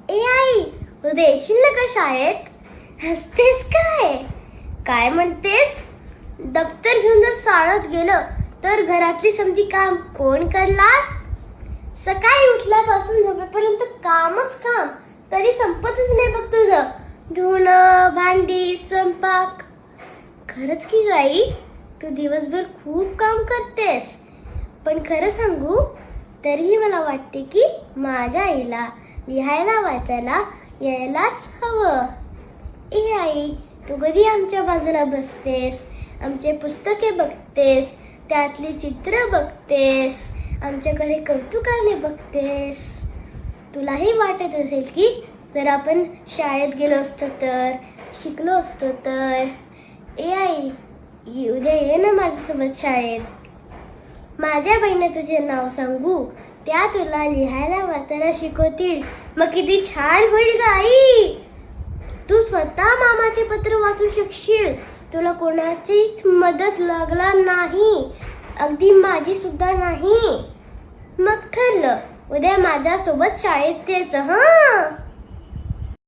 ए आई, उद्या येशील ना का शाळेत? हसतेस काय? काय म्हणतेस? दप्तर घेऊन जर शाळेत गेलं तर घरातली समधी काम कोण करणार? सकाळी उठल्यापासून झोपेपर्यंत कामच काम, कधी संपतच नाही बघ तुझं. धुणं, भांडी, स्वयंपाक. खरंच की गाई, तू दिवसभर खूप काम करतेस. पण खरं सांगू, तरीही मला वाटते की माझ्या आईला लिहायला वाचायला यायलाच हवं. ए आई, तू कधी आमच्या बाजूला बसतेस, आमचे पुस्तके बघतेस, त्यातली चित्र बघतेस, आमच्याकडे कौतुकाने बघतेस. तुलाही वाटत असेल की जर आपण शाळेत गेलो असतो तर, शिकलो असतो तर. ए आई, उद्या ये ना माझ्यासोबत शाळेत. माझ्या बहिणी तुझे नाव सांगू, त्या तुला लिहायला वाचायला शिकवतील. मग किती छान होईल ग आई. तू स्वतः मामाचे पत्र वाचू शकशील. तुला कोणाचीच मदत लागणार नाही, अगदी माझी सुद्धा नाही. मग ठरलं, उद्या माझ्यासोबत शाळेत यायचं. हां.